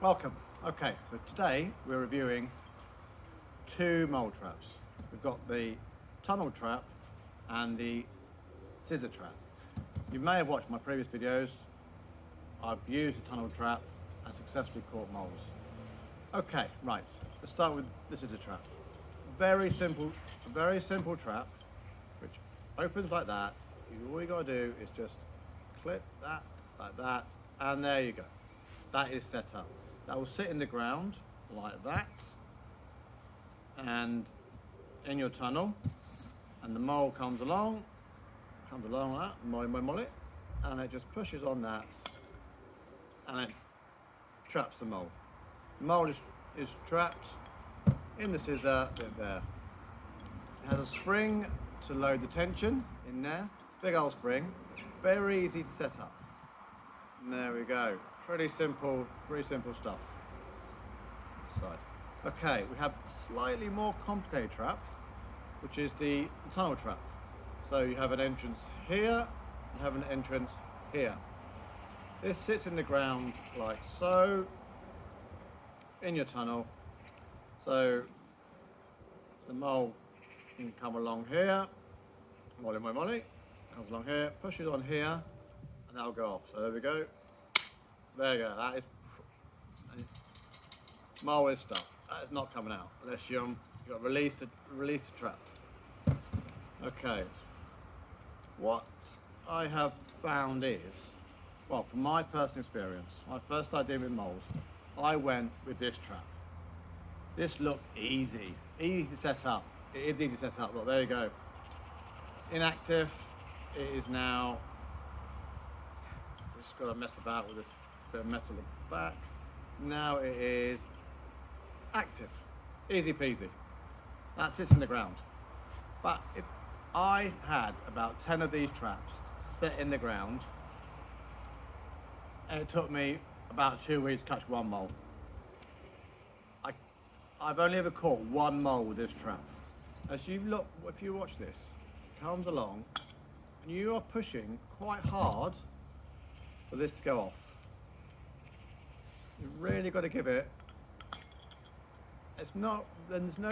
Welcome. Okay, so today we're reviewing two mole traps. We've got the tunnel trap and the scissor trap. You may have watched my previous videos. I've used the tunnel trap and successfully caught moles. Okay, right, let's start with the scissor trap. Very simple trap, which opens like that. All you gotta do is just clip that, like that, and there you go. That is set up. That will sit in the ground like that and in your tunnel, and the mole comes along like that, molly, and it just pushes on that and it traps the mole. The mole is trapped in the scissor bit there. It has a spring to load the tension in there, big old spring, very easy to set up. And there we go. Pretty simple stuff. Side. Okay, we have a slightly more complicated trap, which is the tunnel trap. So you have an entrance here, you have an entrance here. This sits in the ground like so, in your tunnel. So the mole can come along here, molly, comes along here, pushes on here, and that'll go off. So there we go. There you go, that is mole is stuck. That is not coming out unless you've got to release the trap. Okay, what I have found is, well, from my personal experience, my first idea with moles, I went with this trap. This looked easy to set up. It is easy to set up. Look, there you go. Inactive. It is now. Just got to mess about with this bit of metal at the back. Now it is active. Easy peasy. That sits in the ground. But if I had about 10 of these traps set in the ground, and it took me about 2 weeks to catch one mole. I've only ever caught one mole with this trap. As you look, if you watch this, it comes along, and you are pushing quite hard for this to go off. You've really got to give it. There's no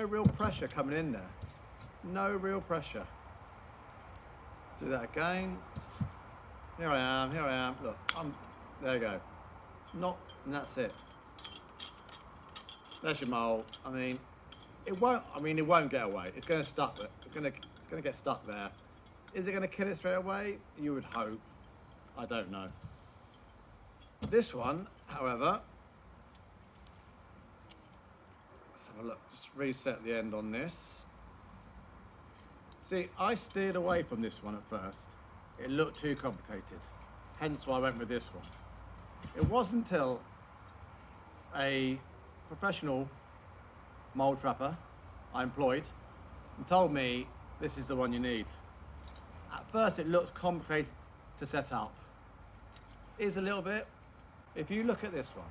real pressure coming in there. No real pressure. Let's do that again. Here I am. Look, there you go. And that's it. There's your mole. It won't get away. It's going to stuck there. It's going to get stuck there. Is it going to kill it straight away? You would hope. I don't know. This one, however, let's have a look. Just reset the end on this. See, I steered away from this one at first. It looked too complicated. Hence why I went with this one. It wasn't until a professional mole trapper I employed and told me this is the one you need. At first it looks complicated to set up. It is a little bit. If you look at this one,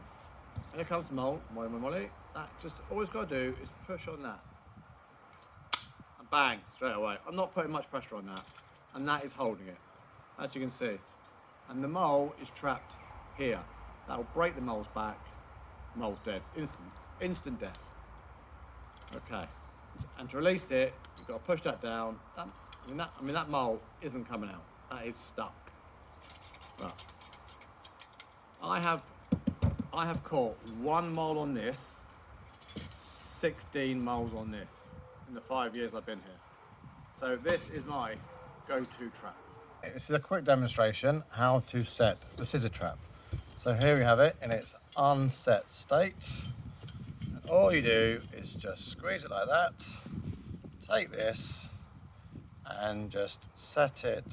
here comes the mole, molly, that just all it's got to do is push on that. And bang, straight away. I'm not putting much pressure on that. And that is holding it, as you can see. And the mole is trapped here. That will break the mole's back. Mole's dead. Instant death. Okay. And to release it, you've got to push that down. That mole isn't coming out. That is stuck. Right. I have caught one mole on this, 16 moles on this in the 5 years I've been here. So this is my go-to trap. This is a quick demonstration how to set the scissor trap. So here we have it in its unset state. And all you do is just squeeze it like that, take this and just set it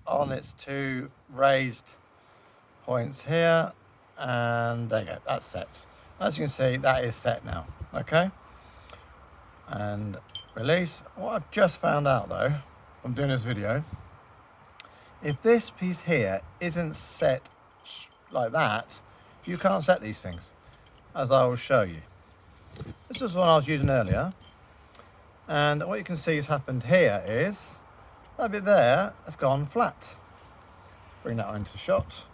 on its two raised points here, and there you go, that's set. As you can see, that is set now, okay? And release. What I've just found out though, from doing this video, if this piece here isn't set like that, you can't set these things, as I will show you. This is one I was using earlier, and what you can see has happened here is that bit there has gone flat. Bring that into shot.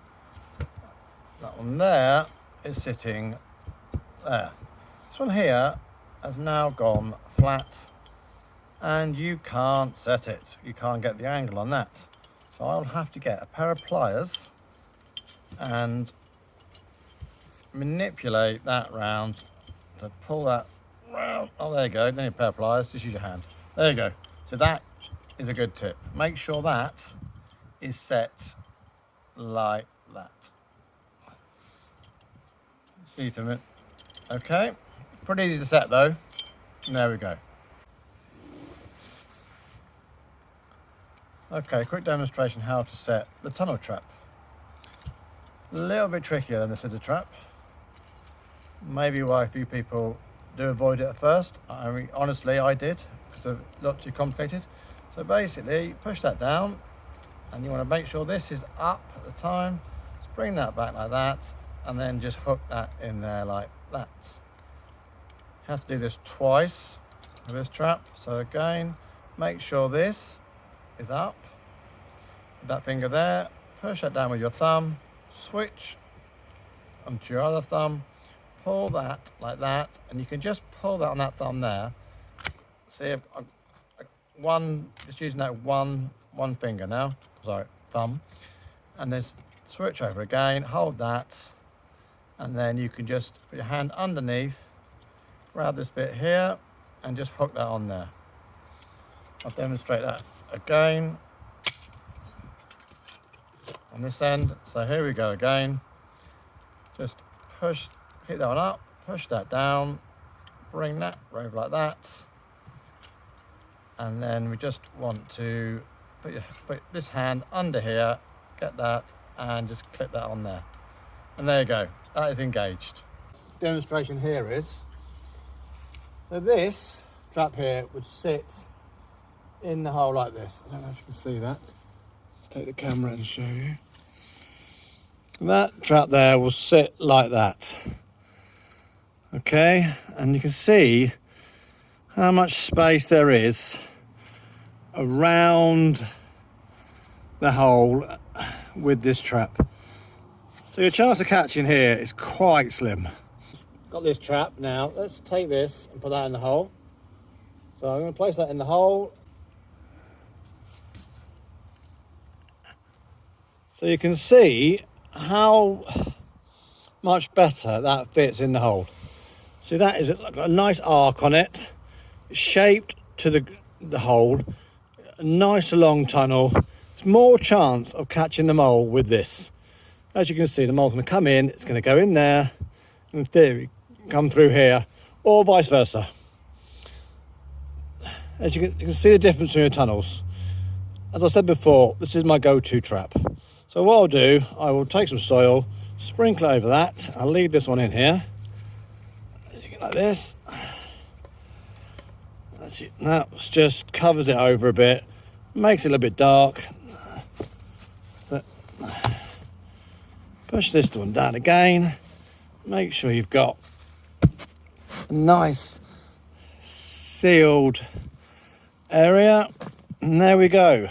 That one there is sitting There. This one here has now gone flat and you can't set it. You can't get the angle on that. So I'll have to get a pair of pliers and manipulate that round to pull that round. Oh, there you go. Don't need a pair of pliers, just use your hand. There you go. So that is a good tip. Make sure that is set like that. See to it. Okay. Pretty easy to set though. There we go. Okay, quick demonstration how to set the tunnel trap. A little bit trickier than the scissor trap. Maybe why a few people do avoid it at first. I mean, honestly, I did, because it looked too complicated. So basically, push that down, and you want to make sure this is up at the time. Just bring that back like that, and then just hook that in there like that. You have to do this twice with this trap. So again, make sure this is up. With that finger there, push that down with your thumb, switch onto your other thumb, pull that like that, and you can just pull that on that thumb there. See if just using that one finger now, sorry, thumb, and then switch over again, hold that, and then you can just put your hand underneath, grab this bit here, and just hook that on there. I'll demonstrate that again on this end. So here we go again. Just hit that one up, push that down, bring that over like that, and then we just want to put this hand under here, get that, and just clip that on there. And there you go, that is engaged. Demonstration here is, so this trap here would sit in the hole like this. I don't know if you can see that. Let's take the camera and show you. That trap there will sit like that. Okay, and you can see how much space there is around the hole with this trap. So your chance of catching here is quite slim. Got this trap now. Let's take this and put that in the hole. So I'm going to place that in the hole. So you can see how much better that fits in the hole. See, that is got a nice arc on it, shaped to the hole, a nice long tunnel. There's more chance of catching the mole with this. As you can see, the mole's going to come in, it's going to go in there, and in theory, come through here, or vice versa. As you can see the difference between the tunnels. As I said before, this is my go-to trap. So what I'll do, I will take some soil, sprinkle over that. I'll leave this one in here. Like this. That just covers it over a bit, makes it a little bit dark. But push this one down again. Make sure you've got a nice sealed area. And there we go.